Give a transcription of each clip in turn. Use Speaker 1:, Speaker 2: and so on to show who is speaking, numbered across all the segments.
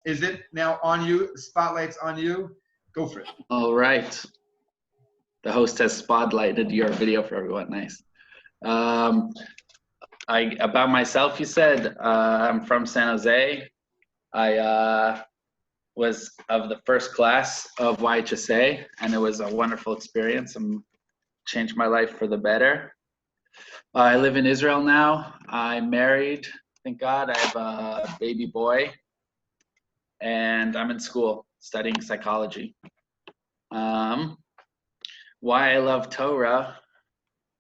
Speaker 1: is it now on you? Spotlight's on you. Go for it.
Speaker 2: All right. The host has spotlighted your video for everyone. Nice. About myself, you said, I'm from San Jose. I was of the first class of YHSA, and it was a wonderful experience and changed my life for the better. I live in Israel now. I'm married, thank God. I have a baby boy, and I'm in school studying psychology. Why I love Torah,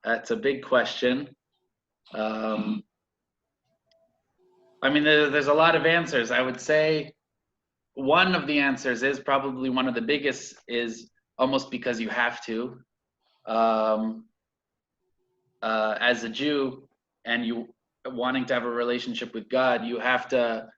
Speaker 2: that's a big question. I mean, there's a lot of answers. I would say one of the answers is probably one of the biggest is almost because you have to. As a Jew, and you wanting to have a relationship with God, you have to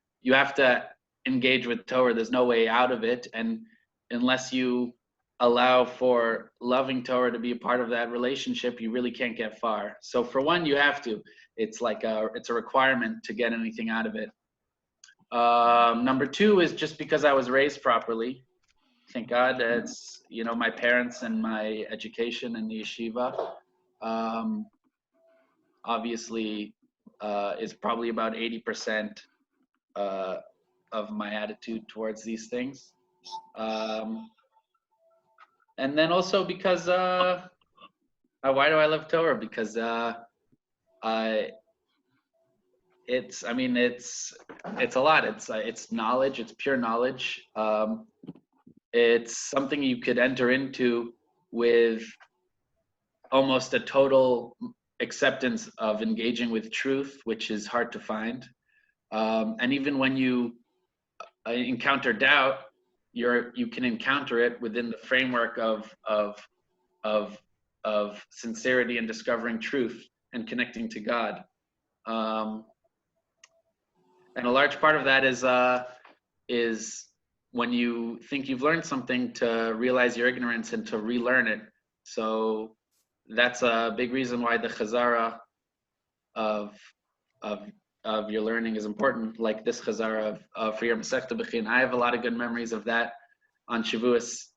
Speaker 2: engage with Torah. There's no way out of it, and unless you allow for loving Torah to be a part of that relationship, you really can't get far. So for one, you have to. It's like it's a requirement to get anything out of it. Number two is just because I was raised properly. Thank God. It's, you know, my parents and my education in the yeshiva. Obviously, is probably about 80% of my attitude towards these things. And then also because, why do I love Torah? Because it's a lot. It's knowledge. It's pure knowledge. It's something you could enter into with almost a total acceptance of engaging with truth, which is hard to find. And even when you encounter doubt, you can encounter it within the framework of sincerity and discovering truth and connecting to God. And a large part of that is when you think you've learned something, to realize your ignorance and to relearn it. So that's a big reason why the chazara of your learning is important, like this chazara for your Masechta Bechin. I have a lot of good memories of that on Shavous.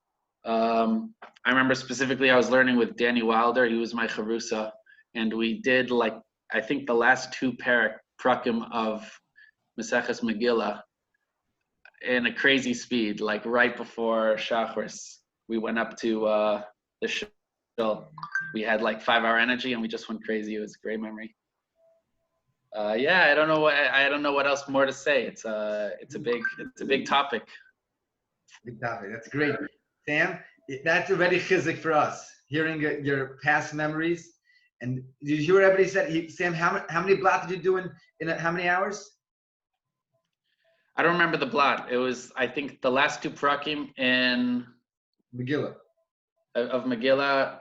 Speaker 2: I remember specifically I was learning with Danny Wilder. He was my charusa, and we did, like, I think the last two prakim of Maseches Megillah in a crazy speed, like right before Shachris. We went up to the shul. We had like 5-hour energy, and we just went crazy. It was a great memory. Yeah, I don't know what else more to say. It's a big topic.
Speaker 1: Big topic. That's great, Sam. That's already chizik for us. Hearing your past memories, and did you hear what everybody said? Sam, how many blot did you do in how many hours?
Speaker 2: I don't remember the blot. It was, I think, the last two prakim in
Speaker 1: Megillah.
Speaker 2: Of Megillah.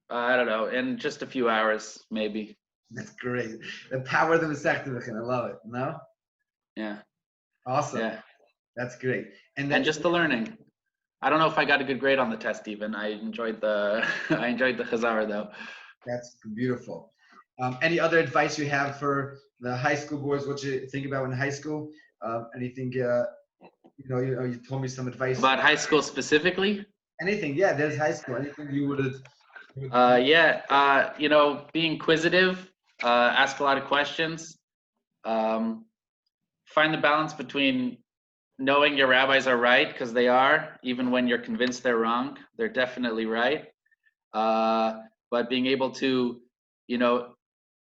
Speaker 2: I don't know, in just a few hours, maybe.
Speaker 1: That's great. The power of the Masechta Bechin. I love it. No?
Speaker 2: Yeah.
Speaker 1: Awesome.
Speaker 2: Yeah.
Speaker 1: That's great. And
Speaker 2: just the learning. I don't know if I got a good grade on the test even. I enjoyed the chazara though. That's
Speaker 1: beautiful. Any other advice you have for the high school boys? What you think about in high school? Anything? You told me some advice
Speaker 2: about high school specifically.
Speaker 1: Anything? Yeah, there's high school. Anything you would have?
Speaker 2: Be inquisitive. Ask a lot of questions. Find the balance between knowing your rabbis are right, because they are, even when you're convinced they're wrong. They're definitely right. But being able to,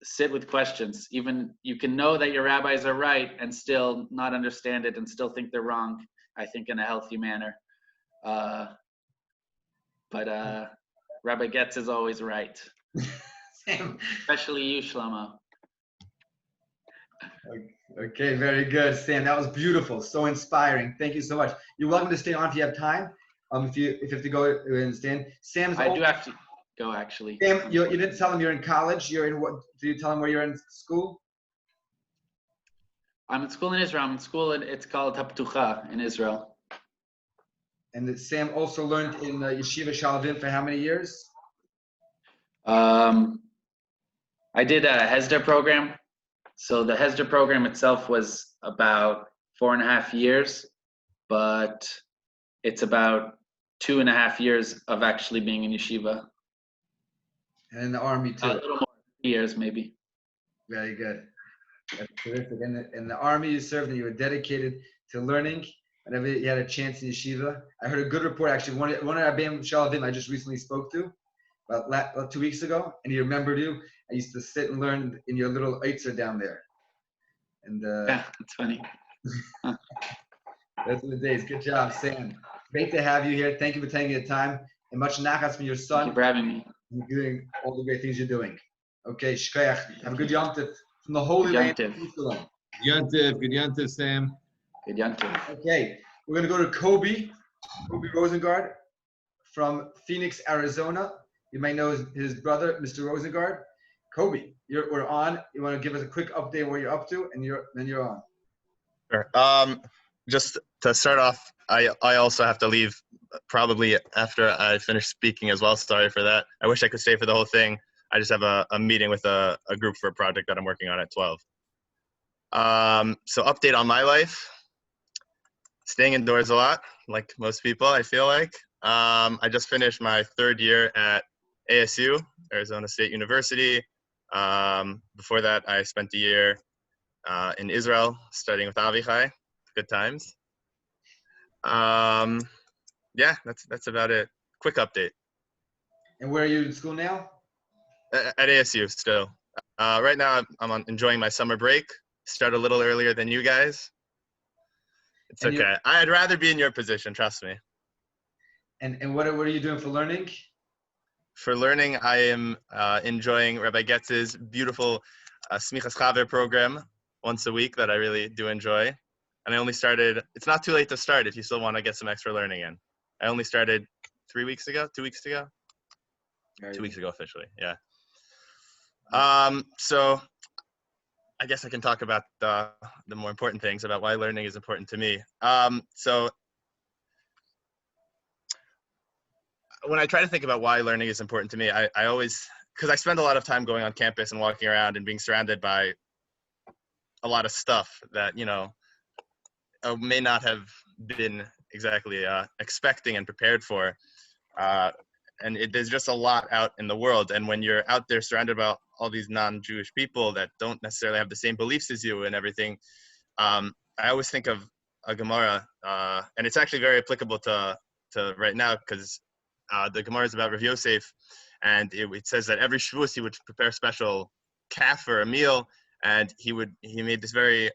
Speaker 2: sit with questions. Even you can know that your rabbis are right and still not understand it and still think they're wrong, I think, in a healthy manner. But Rabbi Getz is always right. Especially you, Shlomo.
Speaker 1: Okay, very good, Sam. That was beautiful, so inspiring. Thank you so much. You're welcome to stay on if you have time. If you have to go and stand.
Speaker 2: I do have to go, actually.
Speaker 1: Sam, you didn't tell him you're in college. You're in what? Did you tell him where you're in school?
Speaker 2: I'm in school in Israel. I'm in school, it's called Haptucha in Israel.
Speaker 1: And Sam also learned in Yeshiva Shalavim for how many years?
Speaker 2: I did a Hesder program. So the Hesder program itself was about 4.5 years. but it's about 2.5 years of actually being in yeshiva.
Speaker 1: And in the army
Speaker 2: A
Speaker 1: too.
Speaker 2: little more, 3 years maybe.
Speaker 1: Very good. That's terrific. And in the army you served and you were dedicated to learning whenever you had a chance in yeshiva. I heard a good report actually. One of our Bam Shalavim I just recently spoke to about 2 weeks ago, and he remembered you. I used to sit and learn in your little Eitzer down there. And
Speaker 2: Yeah, that's funny.
Speaker 1: those are the days. Good job, Sam. Great to have you here. Thank you for taking the time. And much nachas from your
Speaker 2: Thank
Speaker 1: son.
Speaker 2: you for having me.
Speaker 1: You're doing all the great things you're doing. Okay, shkoyach. Have a good Yom Tov from the Holy
Speaker 2: Good
Speaker 1: Land
Speaker 2: Yom
Speaker 1: of
Speaker 2: Tov.
Speaker 1: Jerusalem.
Speaker 3: Good Yom Tov, Sam.
Speaker 2: Good Yom Tov.
Speaker 1: Okay, we're gonna go to Kobe Rosengard from Phoenix, Arizona. You might know his brother, Mr. Rosengard. Kobe, we're on. You want to give us a quick update where you're up to, and then you're on.
Speaker 4: Sure. Just to start off, I also have to leave probably after I finish speaking as well. Sorry for that. I wish I could stay for the whole thing. I just have a meeting with a group for a project that I'm working on at 12. So update on my life. Staying indoors a lot, like most people, I feel like. I just finished my 3rd year at ASU, Arizona State University. Before that, I spent a year in Israel studying with Avichai. Good times. Yeah, that's about it. Quick update.
Speaker 1: And where are you in school now?
Speaker 4: At ASU still. Right now, I'm enjoying my summer break. Start a little earlier than you guys. It's
Speaker 1: And
Speaker 4: okay. I'd rather be in your position, trust me.
Speaker 1: And what are you doing for learning?
Speaker 4: For learning, I am enjoying Rabbi Getz's beautiful Smichas Chaver program once a week that I really do enjoy. And I only started, it's not too late to start if you still want to get some extra learning in. I only started 2 weeks ago. 2 weeks ago officially, yeah. So I guess I can talk about the more important things about why learning is important to me. So when I try to think about why learning is important to me, I always, because I spend a lot of time going on campus and walking around and being surrounded by a lot of stuff that, you know, may not have been exactly expecting and prepared for. And there's just a lot out in the world. And when you're out there surrounded by all these non-Jewish people that don't necessarily have the same beliefs as you and everything, I always think of a Gemara, and it's actually very applicable to right now, because the Gemara is about Rav Yosef, and it says that every Shavous he would prepare special calf or a meal, and he made this very,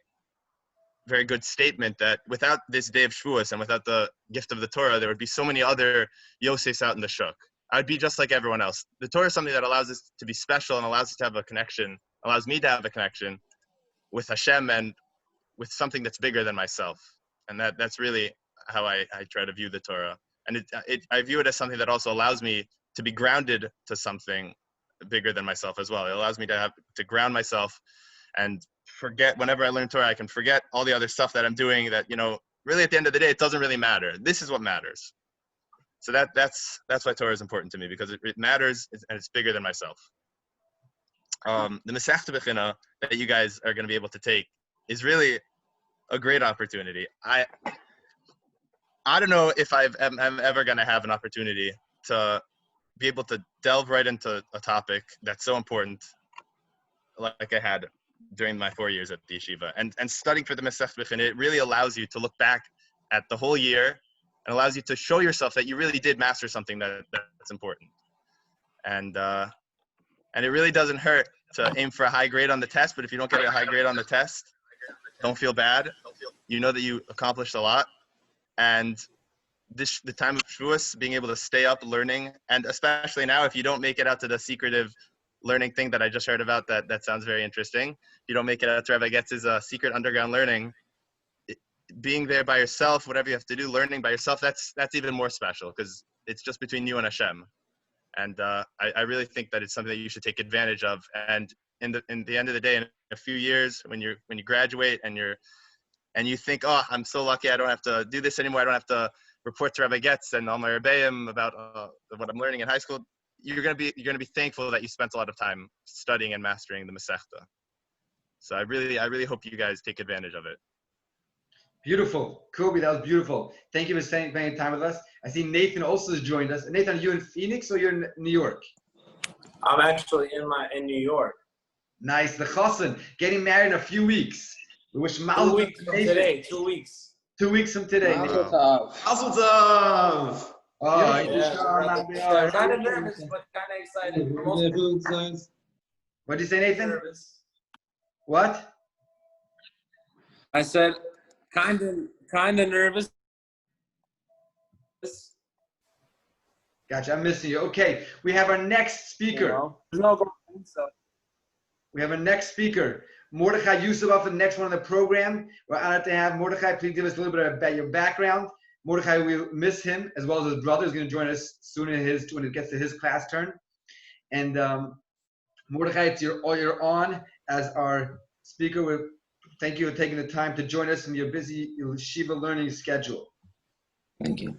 Speaker 4: very good statement that without this day of Shavuos and without the gift of the Torah, there would be so many other Yosefs out in the shuk. I would be just like everyone else. The Torah is something that allows us to be special and allows us to have a connection, allows me to have a connection with Hashem and with something that's bigger than myself. And that's really how I try to view the Torah. And I view it as something that also allows me to be grounded to something bigger than myself as well. It allows me to ground myself and forget, whenever I learn Torah, I can forget all the other stuff that I'm doing that, you know, really at the end of the day, it doesn't really matter. This is what matters. So that's why Torah is important to me, because it matters and it's bigger than myself. The Masechta Bechina that you guys are going to be able to take is really a great opportunity. I don't know if I'm ever going to have an opportunity to be able to delve right into a topic that's so important like I had during my 4 years at the yeshiva. And studying for the Masechta Bechina, it really allows you to look back at the whole year and allows you to show yourself that you really did master something that's important. And it really doesn't hurt to aim for a high grade on the test, but if you don't get a high grade on the test, don't feel bad. You know that you accomplished a lot. And the time of Shavuos, being able to stay up learning, and especially now, if you don't make it out to the secretive learning thing that I just heard about, that sounds very interesting. If you don't make it out to Rabbi Getz's secret underground learning, being there by yourself, whatever you have to do, learning by yourself, that's even more special, because it's just between you and Hashem. And I really think that it's something that you should take advantage of. And in the end of the day, in a few years, when you graduate and you think, oh, I'm so lucky, I don't have to do this anymore, I don't have to report to Rabbi Getz and all my rebbeim about what I'm learning in high school, you're gonna be thankful that you spent a lot of time studying and mastering the Masechta. So I really hope you guys take advantage of it.
Speaker 1: Beautiful. Kobe, that was beautiful. Thank you for spending time with us. I see Nathan also has joined us. Nathan, are you in Phoenix or you're in New York?
Speaker 5: I'm actually in New York.
Speaker 1: Nice. The Chassan, getting married in a few weeks. We wish
Speaker 5: 2
Speaker 1: Mazel
Speaker 5: weeks from today. 2 weeks.
Speaker 1: 2 weeks from today.
Speaker 6: Mazel tov.
Speaker 3: Mazel tov!
Speaker 1: Oh,
Speaker 5: Yeah, kind of nervous, but kind of excited.
Speaker 1: what did you say, Nathan?
Speaker 5: Nervous.
Speaker 1: What?
Speaker 5: I said kind of nervous.
Speaker 1: Gotcha. I'm missing you. Okay. We have our next speaker.
Speaker 5: There's no going, so.
Speaker 1: We have our next speaker, Mordechai Yusuf, for the next one on the program. We're honored to have Mordechai. Please give us a little bit about your background. Mordechai, we'll miss him, as well as his brother is going to join us soon when it gets to his class turn. And Mordechai, you're on as our speaker. Thank you for taking the time to join us in your busy yeshiva learning schedule.
Speaker 6: Thank you.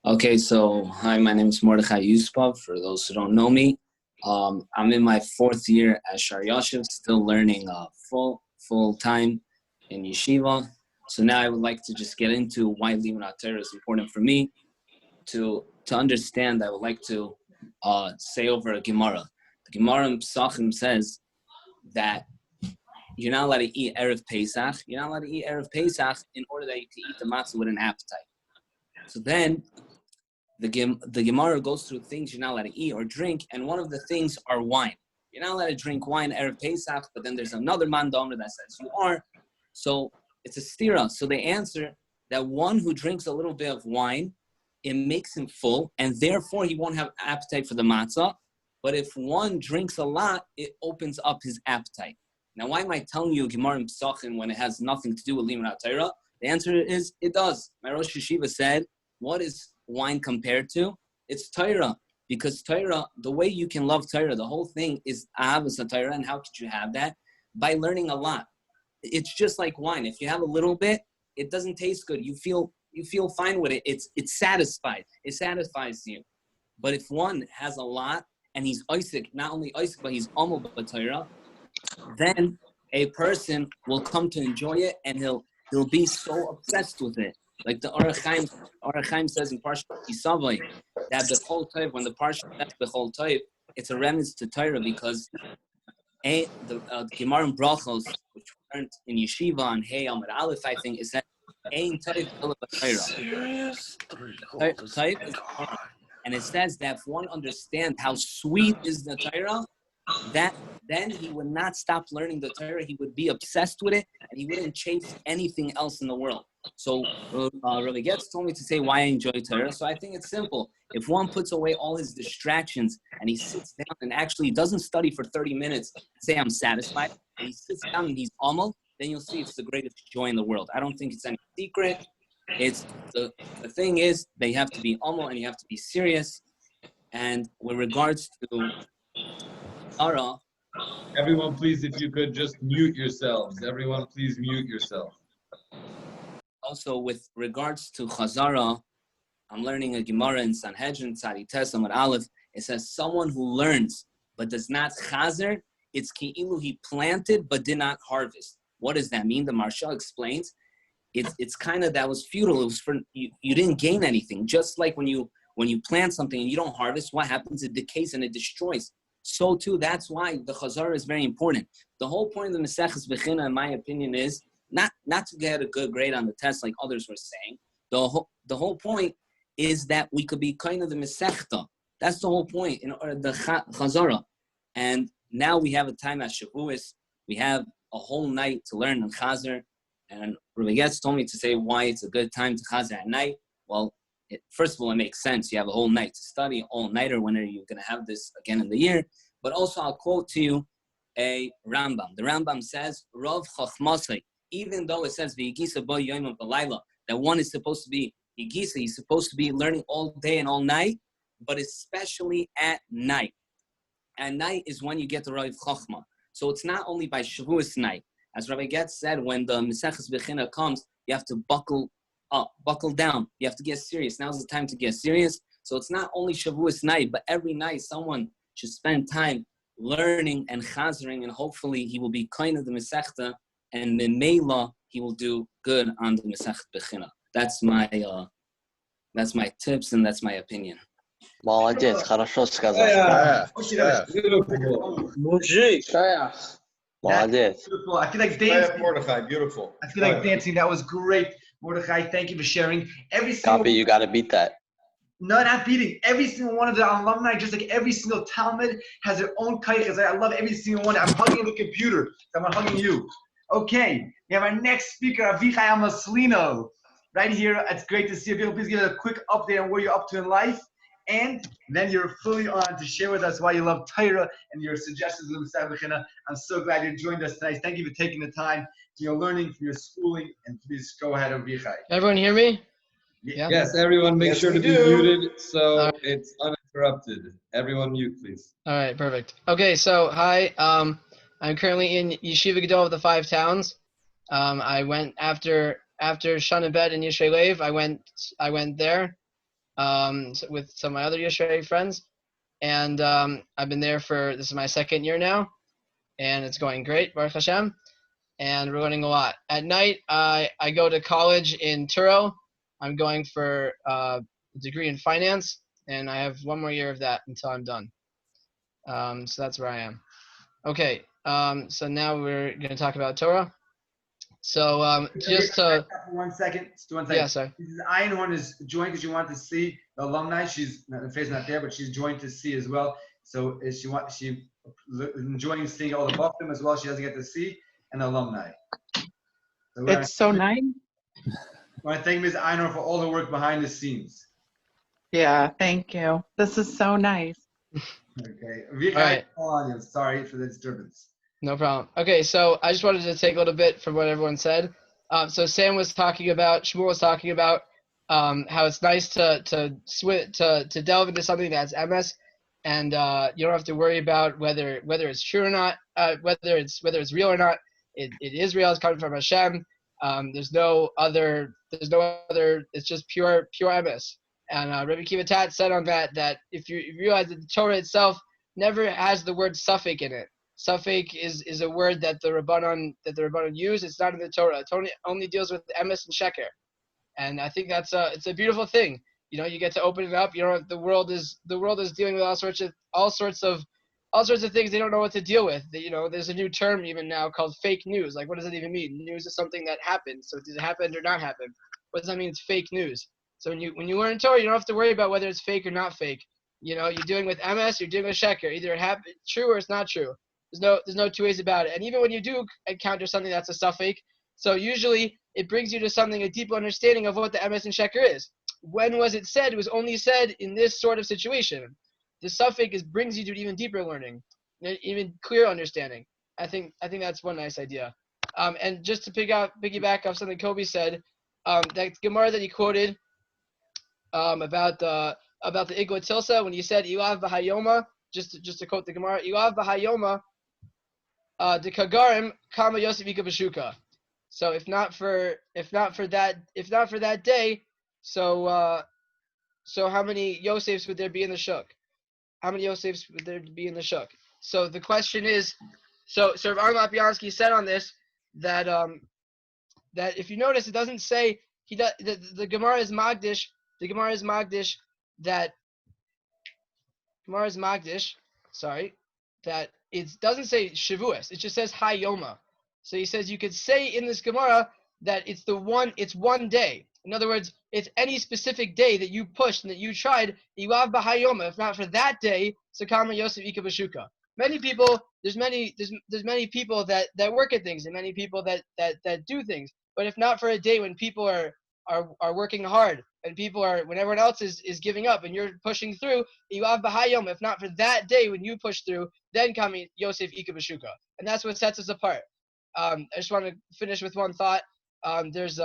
Speaker 6: Okay, so hi, my name is Mordechai Yusuf. For those who don't know me, I'm in my 4th year at Shar Yashiv, still learning full time in yeshiva. So now I would like to just get into why learing Torah is important for me. To understand, I would like to say over a Gemara. The Gemara in Pesachim says that you're not allowed to eat Erev Pesach. You're not allowed to eat Erev Pesach in order that you can eat the matzah with an appetite. So then the Gemara goes through things you're not allowed to eat or drink, and one of the things are wine. You're not allowed to drink wine Erev Pesach, but then there's another mandomer that says you are. So it's a stira. So they answer that one who drinks a little bit of wine, it makes him full, and therefore he won't have appetite for the matzah. But if one drinks a lot, it opens up his appetite. Now, why am I telling you Gemara in Pesachim when it has nothing to do with learing Torah? The answer is it does. My Rosh Yeshiva said, what is wine compared to? It's Torah. Because Torah, the way you can love Torah, the whole thing is Ahavas Torah, and how could you have that? By learning a lot. It's just like wine. If you have a little bit, it doesn't taste good. You feel fine with it. It's satisfied. It satisfies you. But if one has a lot, and he's Isaac, not only Isaac, but he's Amol B'Torah, then a person will come to enjoy it, and he'll be so obsessed with it. Like the Orach Chaim says in Parshat Yisavai, that Bechol Tov, when the Parsha says Bechol Tov, it's a remnant to Torah, because the Gemara in Brachos, which we learned in Yeshiva on Hey Amud Aleph, I think, is that Ein Tov Ela B'Torah.
Speaker 7: Serious?
Speaker 6: Tov is Torah. And it says that if one understands how sweet is the Torah, that then he would not stop learning the Torah. He would be obsessed with it, and he wouldn't chase anything else in the world. So Rabbi Getz told me to say why I enjoy Torah. So I think it's simple. If one puts away all his distractions and he sits down and actually doesn't study for 30 minutes and say I'm satisfied, and he sits down and he's amal, then you'll see it's the greatest joy in the world. I don't think it's any secret. It's the thing is they have to be amal and you have to be serious. And with regards to Torah,
Speaker 3: Everyone, please, if you could just mute yourselves. Everyone, please mute yourself.
Speaker 6: also with regards to Chazara, I'm learning a Gemara in Sanhedrin, Tzadi Tes Amud Aleph. It says someone who learns but does not chazer, it's ki'ilu he planted but did not harvest. What does that mean? The Maharsha explains. It's kind of that was futile. It was for you didn't gain anything. Just like when you plant something and you don't harvest, what happens? It decays and it destroys. So too, that's why the Chazara is very important. The whole point of the Maseches Bechina, in my opinion, is not to get a good grade on the test like others were saying. The whole point is that we could be kind of the Masechta. That's the whole point in the Chazara. And now we have a time at Shavous. We have a whole night to learn on Chazer. And Rabbi Getz told me to say why it's a good time to Chazer at night. Well, first of all, it makes sense. You have a whole night to study, all-nighter. When are you going to have this again in the year? But also, I'll quote to you a Rambam. The Rambam says, Rav Chachmasai, even though it says, V'yigisa bo yom v'layla, that one is supposed to be Yigisa, he's supposed to be learning all day and all night, but especially at night. At night is when you get the Rav Chachma. So it's not only by Shavuos night. As Rabbi Getz said, when the Maseches Bechina comes, you have to buckle up, buckle down. You have to get serious. Now's the time to get serious. So it's not only Shavuos night, but every night someone should spend time learning and chazering, and hopefully he will be kind of the Masechta and Memela, he will do good on the Masechet Bechina. That's my tips, and that's my opinion.
Speaker 7: Молодец, хорошо сказал.
Speaker 3: Yeah.
Speaker 4: Yeah.
Speaker 3: Beautiful.
Speaker 5: Mujik.
Speaker 7: Молодец.
Speaker 1: Beautiful. I feel like
Speaker 3: Yeah,
Speaker 1: dancing.
Speaker 3: Mordechai, beautiful.
Speaker 1: I feel like dancing. That was great, Mordechai. Thank you for sharing. Every single
Speaker 7: Copy, you got to beat that.
Speaker 1: No, not beating. Every single one of the alumni, just like every single Talmud, has their own kaiches. I love every single one. I'm hugging the computer. So I'm hugging you. Okay, we have our next speaker, Avichai Amaslino, right here. It's great to see you. Please give us a quick update on where you're up to in life. And then you're fully on to share with us why you love Torah and your suggestions. I'm so glad you joined us tonight. Thank you for taking the time for your learning, for your schooling, and please go ahead, Avichai.
Speaker 8: Everyone hear me? Yeah.
Speaker 3: Yes, everyone make
Speaker 4: Yes,
Speaker 3: sure
Speaker 4: we
Speaker 3: to be
Speaker 4: do.
Speaker 3: muted so it's uninterrupted. Everyone mute, please.
Speaker 8: All right, perfect. Okay, so hi. I'm currently in Yeshiva Gedol of the Five Towns. I went after Shana Bet and Yisrael Lev. I went there with some of my other Yisrael friends, and I've been there this is my second year now, and it's going great, Baruch Hashem, and we're learning a lot. At night, I go to college in Torah. I'm going for a degree in finance, and I have one more year of that until I'm done. So that's where I am. Okay, so now we're going to talk about Torah. So just to...
Speaker 1: For 1 second. Just 1 second.
Speaker 8: Yeah, sorry.
Speaker 1: Mrs. Einhorn is joined because she wanted to see the alumni. She's her face not there, but she's joined to see as well. So she enjoying seeing all the Bachtim as well. She doesn't get to see and the alumni. So
Speaker 9: It's so nice.
Speaker 1: I want to thank Ms. Einhorn for all the work behind the scenes.
Speaker 9: Yeah, thank you. This is so nice.
Speaker 1: Okay.
Speaker 8: All right.
Speaker 1: Sorry for the disturbance.
Speaker 8: No problem. Okay, so I just wanted to take a little bit from what everyone said. So Sam was talking about, Shmuel was talking about how it's nice to delve into something that's MS, and you don't have to worry about whether it's true or not, whether it's real or not. It is real. It's coming from Hashem. There's no other. It's just pure MS. And Rabbi Kiva Tat said on that if you realize that the Torah itself never has the word suffix in it. Suffix is a word that the Rabbanon use. It's not in the Torah. It only deals with emes and sheker, and I think it's a beautiful thing. You know, you get to open it up. You know, the world is dealing with all sorts of things they don't know what to deal with. You know, there's a new term even now called fake news. Like, what does it even mean? News is something that happens. So does it happen or not happen? What does that mean? It's fake news. So when you learn Torah, you don't have to worry about whether it's fake or not fake. You know, you're dealing with emes, you're dealing with sheker. Either it happened true or it's not true. There's no two ways about it. And even when you do encounter something that's a suffix, so usually it brings you to a deeper understanding of what the emes and sheker is. When was it said? It was only said in this sort of situation. The suffix brings you to even deeper learning, even clearer understanding. I think that's one nice idea. And just to piggyback off something Kobe said, that Gemara that he quoted about the Igla Tilsa, when he said Ilav Bahayoma, just to quote the Gemara, Ilav Bahayoma, the Kagarim Kama Yosef Ika Bashuka. So if not for that day, so how many Yosefs would there be in the Shuk? How many Yosefs would there be in the Shuk? So the question is, so Rav Arnold Lapiansky said on this that if you notice, it doesn't say the Gemara is Magdish. The Gemara is Magdish that that it doesn't say Shavous. It just says Hayoma. So he says you could say in this Gemara that it's one day. In other words, it's any specific day that you pushed and that you tried. Ilav Bahayoma. If not for that day, Sakama Yosef Ika Bashuka. Many people, there's many people that work at things and many people that do things. But if not for a day when people are working hard and when everyone else is giving up and you're pushing through, Ilav Bahayom. If not for that day when you push through, then Kami Yosef Ika Bashuka. And that's what sets us apart. I just want to finish with one thought. There's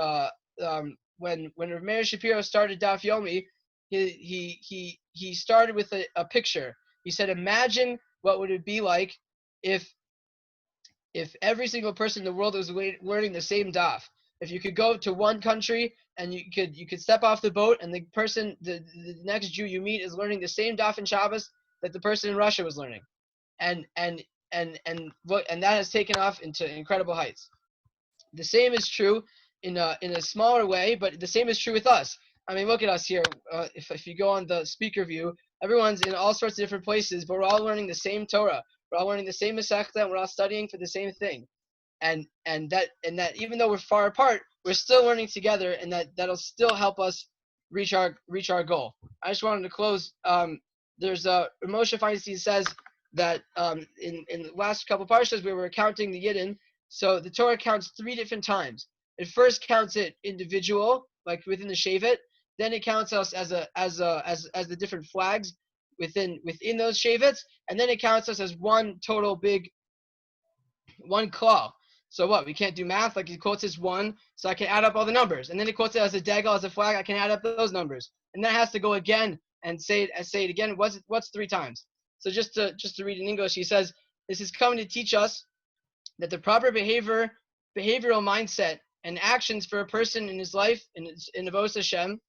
Speaker 8: when Rav Meir Shapiro started Daf Yomi, he started with a picture. He said, imagine what would it be like if every single person in the world was learning the same daf. If you could go to one country and you could step off the boat and the next Jew you meet is learning the same daf in Shavous that the person in Russia was learning, and that has taken off into incredible heights. the same is true in a smaller way, but the same is true with us. I mean, look at us here. If you go on the speaker view, everyone's in all sorts of different places, but we're all learning the same Torah. We're all learning the same Masechta, and we're all studying for the same thing. And that even though we're far apart, we're still learning together, and that'll still help us reach our goal. I just wanted to close. There's Moshe Feinstein says that in the last couple parshas we were counting the Yidden. So the Torah counts 3 different times. It first counts it individual, like within the Shevet. Then it counts us as the different flags within those Shevets, and then it counts us as one total big one claw. So what? We can't do math. Like he quotes as 1, so I can add up all the numbers, and then he quotes it as a dagel, as a flag. I can add up those numbers, and then it has to go again and say it again. What's 3 times? So just to read in English, he says this is coming to teach us that the proper behavioral mindset and actions for a person in his life in Avodas Hashem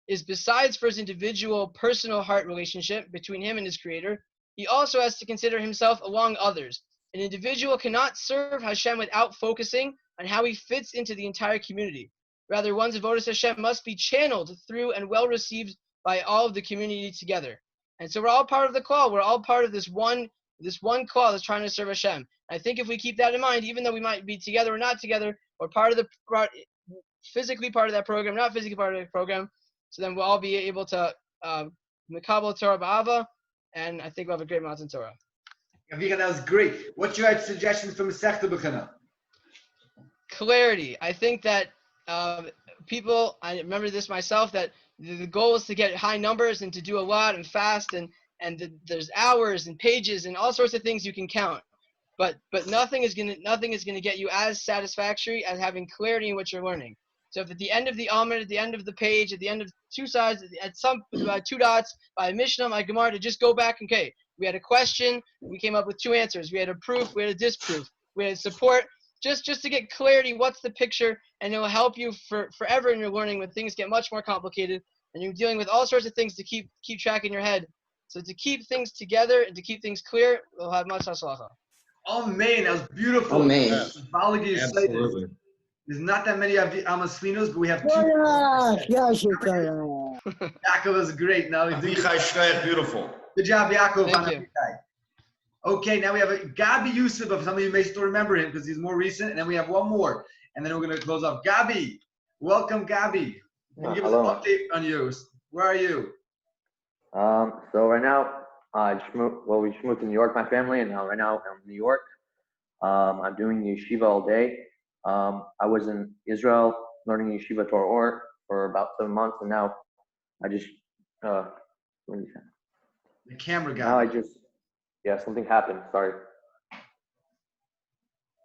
Speaker 8: is, besides for his individual personal heart relationship between him and his creator, he also has to consider himself along others. An individual cannot serve Hashem without focusing on how he fits into the entire community. Rather, one's Avodas Hashem must be channeled through and well received by all of the community together. And so we're all part of the call. We're all part of this one call that's trying to serve Hashem. I think if we keep that in mind, even though we might be together or not together, or physically part of that program, not physically part of the program, so then we'll all be able to Mekabel Torah Ba'ava, and I think we'll have a great Matan Torah.
Speaker 1: Avika, that was great. What's your suggestions for Masechta B'chana?
Speaker 8: Clarity. I think that people, I remember this myself, that the goal is to get high numbers and to do a lot and fast, and there's hours and pages and all sorts of things you can count. But nothing is gonna get you as satisfactory as having clarity in what you're learning. So if at the end of the Amud, at the end of the page, at the end of 2 sides, at some 2 dots by a Mishnah, by Gemara, to just go back, okay, we had a question, we came up with 2 answers, we had a proof, we had a disproof, we had support, just to get clarity, what's the picture, and it will help you forever in your learning when things get much more complicated and you're dealing with all sorts of things to keep track in your head. So to keep things together and to keep things clear, we'll have much haslacha.
Speaker 1: Oh man, that was beautiful.
Speaker 3: Absolutely.
Speaker 1: There's not that many of the Amaslinos, but we have 2. Yaakov was great. Now
Speaker 3: Beautiful.
Speaker 1: good job, Yaakov.
Speaker 8: Thank you.
Speaker 1: Okay, now we have a Gabi Yusuf. Of some of you may still remember him because he's more recent, and then we have one more, and then we're going to close off. Gabi, welcome, Gabi. Can you give us an update on you? Where are you?
Speaker 10: So right now, we just moved to New York, my family, and right now I'm in New York. I'm doing yeshiva all day. I was in Israel learning yeshiva Torah for about 7 months, and now I just what did you say?
Speaker 1: The camera guy.
Speaker 10: Now something happened. Sorry.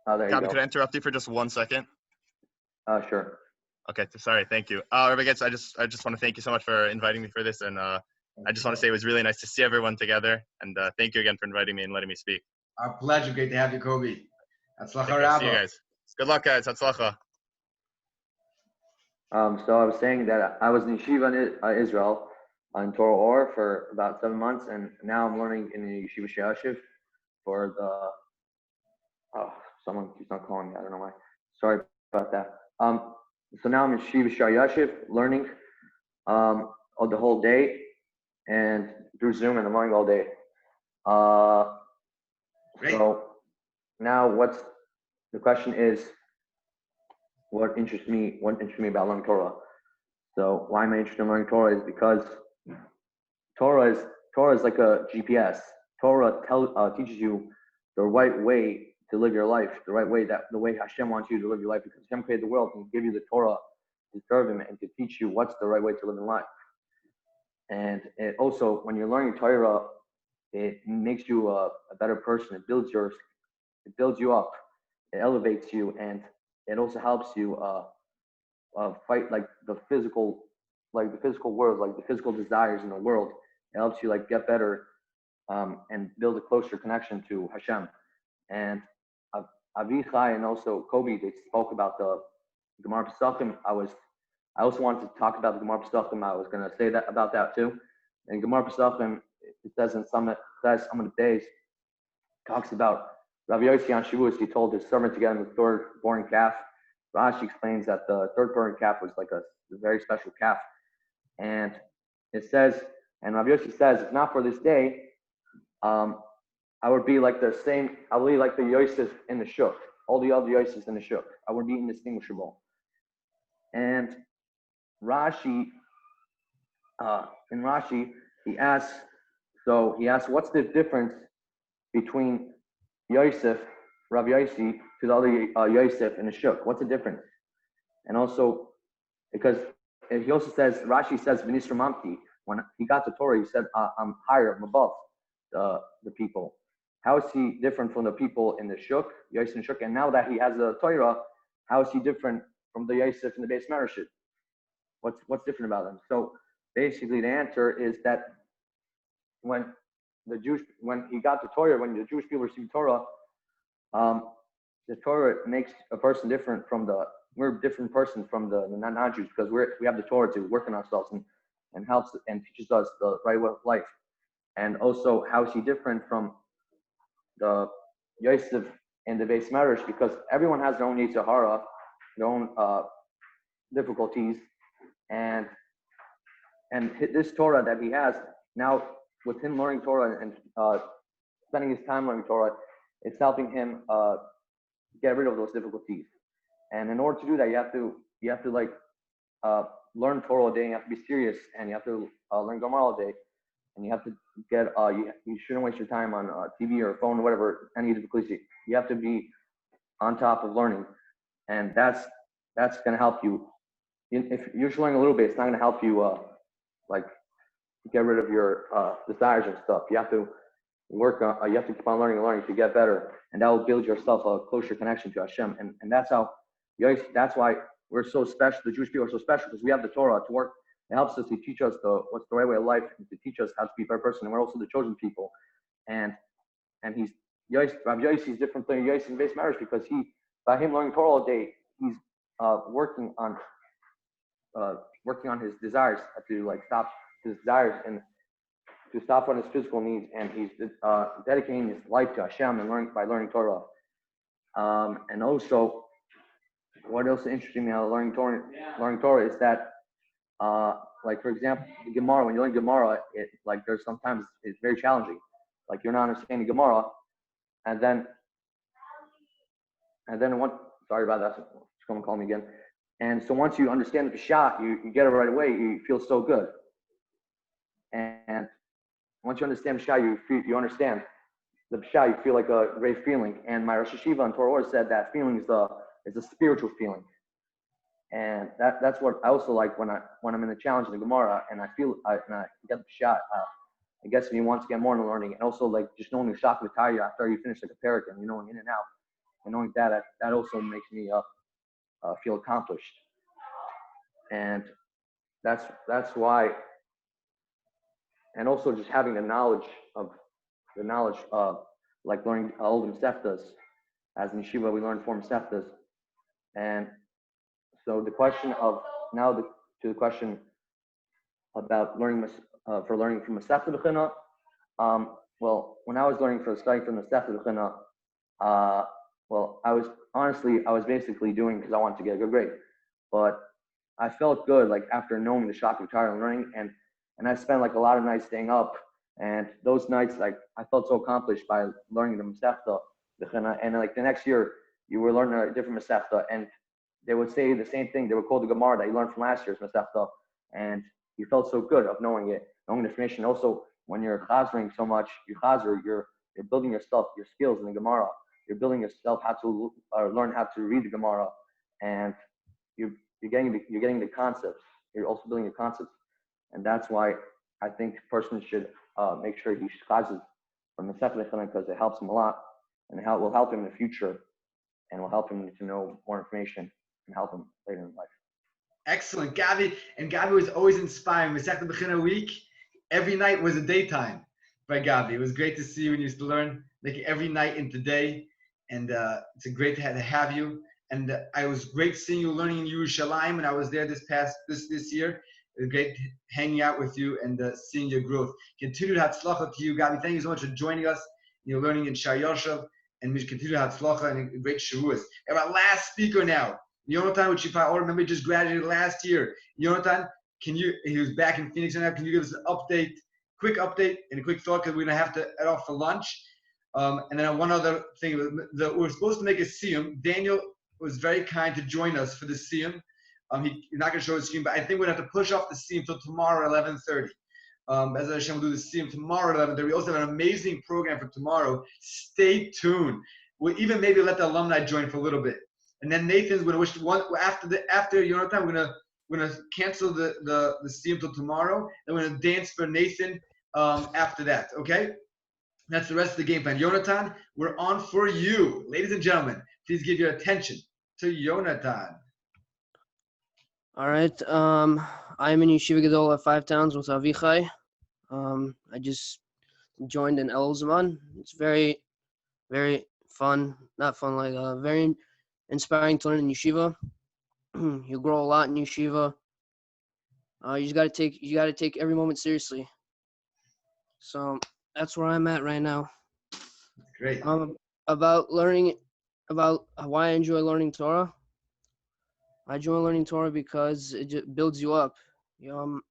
Speaker 10: There you go.
Speaker 4: Could I interrupt you for just 1 second?
Speaker 10: Sure.
Speaker 4: Okay, sorry, thank you. Rabbi Getz, I just want to thank you so much for inviting me for this, and I just want to say it was really nice to see everyone together, and thank you again for inviting me and letting me speak.
Speaker 1: Our pleasure. Great to have you, Kobe. Hatzlacha
Speaker 4: See
Speaker 1: Rabba.
Speaker 4: you guys. Good luck, guys. Hatzlacha.
Speaker 10: So I was saying that I was in yeshiva in Israel on Torah Or for about 7 months, and now I'm learning in the yeshiva Shayashiv for the. Someone keeps on calling me. I don't know why. Sorry about that. So now I'm in yeshiva Shayashiv learning the whole day and through Zoom, and I'm learning all day. So now the question is, what interests me about learning Torah? So why am I interested in learning Torah is because Torah is like a GPS. Torah teaches you the right way to live your life, the way Hashem wants you to live your life, because Hashem created the world and give you the Torah to serve Him and to teach you what's the right way to live in life. And it also, when you're learning Torah, it makes you a better person. It builds you up. It elevates you, and it also helps you fight the physical world, like the physical desires in the world. It helps you get better and build a closer connection to Hashem. And Avichai and also Kobe, they spoke about the Gemara Pesachim. I also wanted to talk about the Gemara Pesachim. I was going to say that about that too. And Gemara Pesachim, it says in some of the days, talks about Rav Yossi on Shavous. He told his servant to get him the third born calf Rashi explains that the third burning calf was like a very special calf. And it says, and Rabbi Yossi says, if not for this day, I would be like the same, I would be like the Yosef in the Shuk, all the other Yosefs in the Shuk. I would be indistinguishable. And Rashi, in Rashi, he asks, what's the difference between Yosef, Rabbi Yossi, to the other Yosef in the Shuk? What's the difference? And also, because he also says, Rashi says, V'nisra Mamti, when he got the Torah, he said, I'm higher, I'm above the people. How is he different from the people in the Shuk, Yosef in the Shuk? And now that he has the Torah, how is he different from the Yosef in the Beis Mereshit? What's different about him? So basically, the answer is that when he got the Torah, when the Jewish people received Torah, the Torah makes a person different from we're a different person from the non-Jews, because we have the Torah to work on ourselves and helps and teaches us the right way of life. And also, how is he different from the Yosef and the Beis Medrash? Because everyone has their own Yetzer Hara, their own difficulties, and this Torah that he has now, with him learning Torah and spending his time learning Torah, it's helping him get rid of those difficulties. And in order to do that, you have to like learn Torah a day, and you have to be serious, and you have to learn Gemara a day, and you have to get you shouldn't waste your time on TV or phone or whatever, any difficulties. You have to be on top of learning, and that's going to help you. If you're just learning a little bit, it's not going to help you like get rid of your desires and stuff. You have to work on, you have to keep on learning and learning to get better, and that will build yourself a closer connection to Hashem. And that's how that's why we're so special. The Jewish people are so special, because we have the Torah to work. It helps us to teach us what's the right way of life, and to teach us how to be a better person. And we're also the chosen people. And Rabbi Yossi is different than Yossi in Beis Medrash, because by him learning Torah all day, he's working on his desires, to like stop his desires and to stop on his physical needs, and he's dedicating his life to Hashem and by learning Torah. And also, what else interested me about learning Torah is that, like for example, the Gemara. When you learn Gemara, there's sometimes it's very challenging. Like you're not understanding Gemara, and then sorry about that. Someone call me again. And so once you understand the Peshat, you get it right away. You feel so good. And once you understand Peshat, you understand the Peshat. You feel like a great feeling. And my Rosh Hashiva on Torah said that feeling is a spiritual feeling. And that's what I also like when I'm in the challenge in the Gemara, and I get the Peshat. It gets me want to get more into learning, and also like just knowing the Shach V'Taya after you finish like a parak, and knowing in and out, and knowing that also makes me feel accomplished. And that's why. And also just having the knowledge like learning all the Meseftas. As in Yeshiva, we learn 4 Meseftas. And so the question about learning from Mesefta B'china. Well, when I was studying from Mesefta B'china, well, I was basically doing because I wanted to get a good grade. But I felt good like after knowing the Shach V'Taya and learning, and I spent like a lot of nights staying up, and those nights like I felt so accomplished by learning the Mesefta B'china. And like the next year, you were learning a different Mesefta, and they would say the same thing. They would call the Gemara that you learned from last year's Mesefta, and you felt so good of knowing it, knowing the information. Also, when you're chazering so much, you're building yourself, your skills in the Gemara. You're building yourself how to learn how to read the Gemara, and you're getting the concepts. You're also building the concepts, and that's why I think a person should make sure he chazes from the Mesefta B'china, because it helps him a lot, and it will help him in the future, and will help him to know more information and help him later in life.
Speaker 1: Excellent, Gabi. And Gabi was always inspiring. Mesefta B'china week, every night was a daytime by Gabi. It was great to see you when you used to learn, like every night into day. And it's a great to have you. And I was great seeing you learning in Yerushalayim when I was there this year. It was great hanging out with you and seeing your growth. Continued hatzlacha to you, Gabi. Thank you so much for joining us. You're learning in Shar Yoshev, and we continue hatzlacha and a great Shavous. And our last speaker now, Yonatan, which you probably all remember, just graduated last year. Yonatan, he was back in Phoenix right now. Can you give us an update, quick update and a quick thought, because we're going to have to head off for lunch. And then one other thing, we're supposed to make a siyum. Daniel was very kind to join us for the siyum. He's not going to show his siyum, but I think we're going to have to push off the siyum until tomorrow at 11:30. As Hashem will do the siyum tomorrow at 11:30. We also have an amazing program for tomorrow. Stay tuned. We'll even maybe let the alumni join for a little bit. And then Nathan's going to wish one after Yonatan, we're gonna cancel the siyum till tomorrow, and we're gonna dance for Nathan after that. Okay, that's the rest of the game plan. Yonatan, we're on for you, ladies and gentlemen. Please give your attention to Yonatan.
Speaker 11: All right. I'm in Yeshiva Gadol at 5 Towns with Avichai. I just joined in El Zaman. It's very, very fun. Not fun, like very inspiring to learn in Yeshiva. You grow a lot in Yeshiva. You just gotta take every moment seriously. So that's where I'm at right now.
Speaker 1: Great.
Speaker 11: About why I enjoy learning Torah. I enjoy learning Torah because it just builds you up. You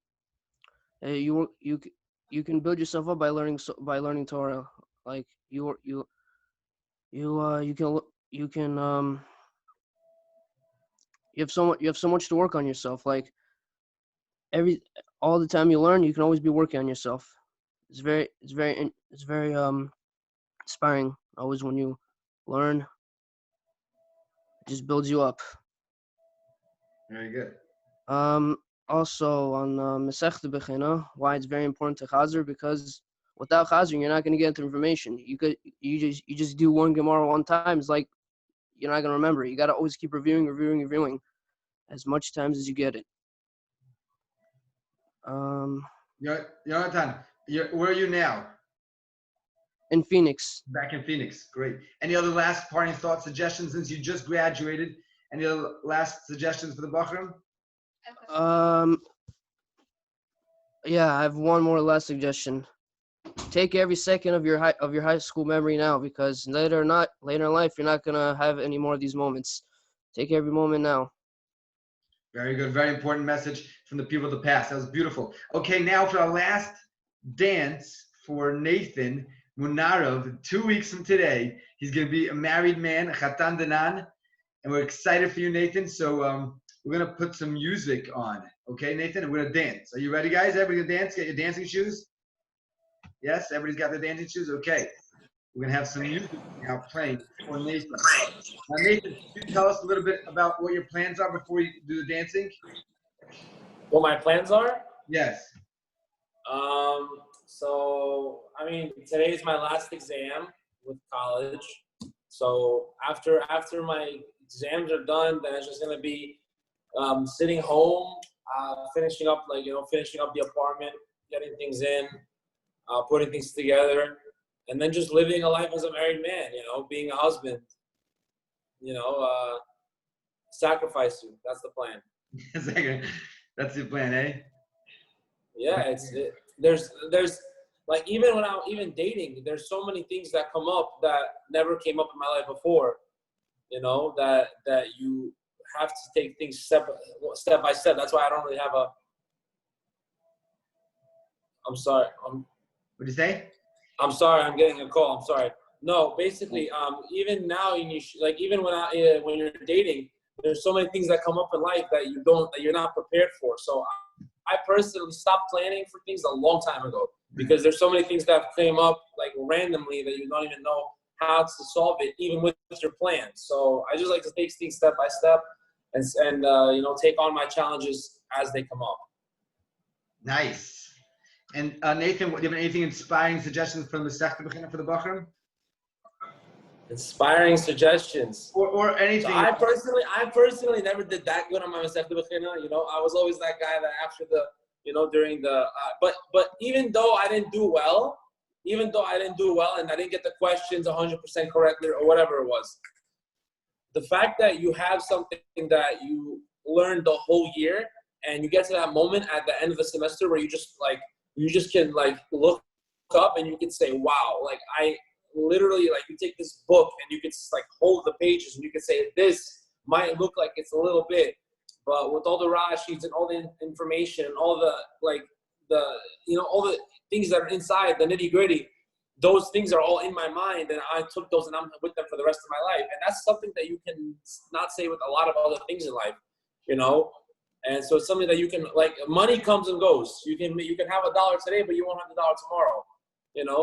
Speaker 11: can build yourself up by learning Torah. Like you have so much to work on yourself. Like all the time you learn, you can always be working on yourself. It's very inspiring. Always when you learn, it just builds you up.
Speaker 1: Very good.
Speaker 11: Also on Masechta Bechina, why it's very important to chazer, because without chazering, you're not going to get the information. You just do one Gemara one time. It's like you're not going to remember. You got to always keep reviewing as much times as you get it.
Speaker 1: Yonatan, where are you now?
Speaker 11: In Phoenix.
Speaker 1: Back in Phoenix. Great. Any other last parting thoughts, suggestions, since you just graduated? Any other last suggestions for the Bachram?
Speaker 11: Yeah, I have one more last suggestion. Take every second of your high school memory now, because later in life you're not gonna have any more of these moments. Take every moment now.
Speaker 1: Very good. Very important message from the people of the past. That was beautiful. Okay, now for our last dance for Nathan Munarov. 2 weeks from today, he's going to be a married man, a Chatan Danan, and we're excited for you, Nathan. So we're going to put some music on. Okay, Nathan, and we're going to dance. Are you ready, guys? Everybody going to dance? Get your dancing shoes? Yes, everybody's got their dancing shoes? Okay. We're going to have some music now playing for Nathan. Now, Nathan, can you tell us a little bit about what your plans are before you do the dancing?
Speaker 5: What my plans are?
Speaker 1: Yes.
Speaker 5: So, I mean, today is my last exam with college. So after my exams are done, then it's just going to be sitting home, finishing up the apartment, getting things in, putting things together, and then just living a life as a married man, being a husband, sacrifice you. That's the plan.
Speaker 1: That's the plan, eh?
Speaker 5: Yeah, there's like even dating, there's so many things that come up that never came up in my life before, that you have to take things step by step. That's why I don't really have I'm sorry.
Speaker 1: What'd you say?
Speaker 5: I'm sorry, I'm getting a call. I'm sorry. No, basically, even now, even when you're dating, there's so many things that come up in life that you're not prepared for. So I personally stopped planning for things a long time ago, because there's so many things that came up like randomly that you don't even know how to solve it, even with your plan. So I just like to take things step by step and take on my challenges as they come up.
Speaker 1: Nice. And Nathan, do you have anything inspiring suggestions from the Masechta Bechina for the Bachram?
Speaker 5: Inspiring suggestions.
Speaker 1: Or anything.
Speaker 5: So I personally never did that good on my Masechta Bechina. I was always that guy that after the, during the, but even though I didn't do well, and I didn't get the questions 100% correctly or whatever it was, the fact that you have something that you learned the whole year and you get to that moment at the end of the semester where you just can look up and you can say, wow, I literally, you take this book and you can hold the pages and you can say, this might look like it's a little bit, but with all the Rashis and all the information and all the all the things that are inside, the nitty gritty, those things are all in my mind, and I took those and I'm with them for the rest of my life. And that's something that you can not say with a lot of other things in life, And so it's something that you can, like, money comes and goes. You can have $1 today, but you won't have $1 tomorrow,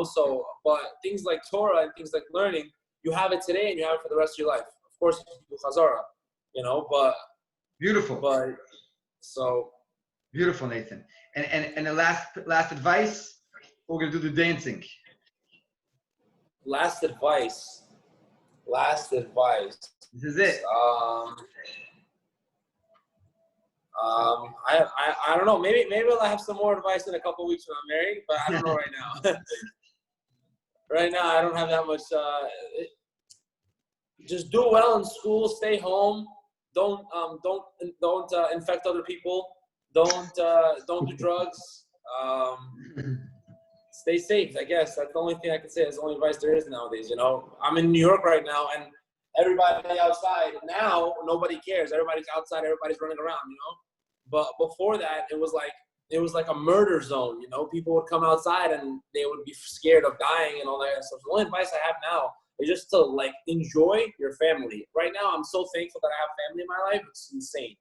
Speaker 5: So, but things like Torah and things like learning, you have it today and you have it for the rest of your life. Of course, you do Chazara, but
Speaker 1: beautiful.
Speaker 5: But so
Speaker 1: beautiful, Nathan. And the last advice, we're gonna do the dancing.
Speaker 5: Last advice.
Speaker 1: This is it.
Speaker 5: I don't know. Maybe I'll have some more advice in a couple of weeks when I'm married, but I don't know right now. Right now, I don't have that much. Just do well in school. Stay home. Don't infect other people. Don't do drugs. Stay safe. I guess that's the only thing I can say. That's the only advice there is nowadays. I'm in New York right now, and everybody outside now. Nobody cares. Everybody's outside. Everybody's running around. But before that, it was like a murder zone. People would come outside and they would be scared of dying and all that stuff. The only advice I have now is just to enjoy your family. Right now, I'm so thankful that I have family in my life. It's insane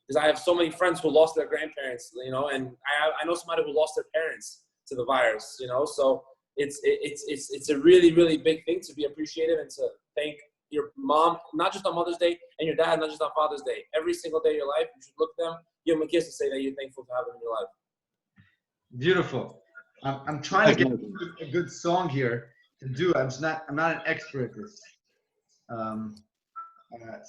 Speaker 5: because I have so many friends who lost their grandparents. And I know somebody who lost their parents to the virus. So it's a really, really big thing to be appreciative and to thank your mom, not just on Mother's Day, and your dad, not just on Father's Day. Every single day of your life, you should look at them, give them a kiss, and say that you're thankful to have them in your life.
Speaker 1: Beautiful. I'm trying to get a good song here to do. I'm not an expert at this, so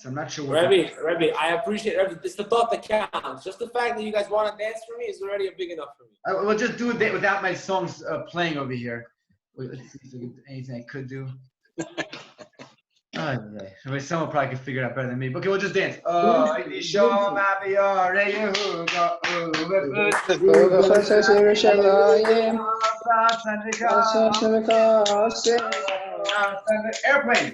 Speaker 1: I'm not sure.
Speaker 5: Rebbe, I appreciate it. It's the thought that counts. Just the fact that you guys want to dance for me is already big enough for me.
Speaker 1: We'll just do it without my songs playing over here. Let's see if there's anything I could do. Someone probably can figure it out better than me. Okay, we'll just dance. Airplane.
Speaker 12: Airplane.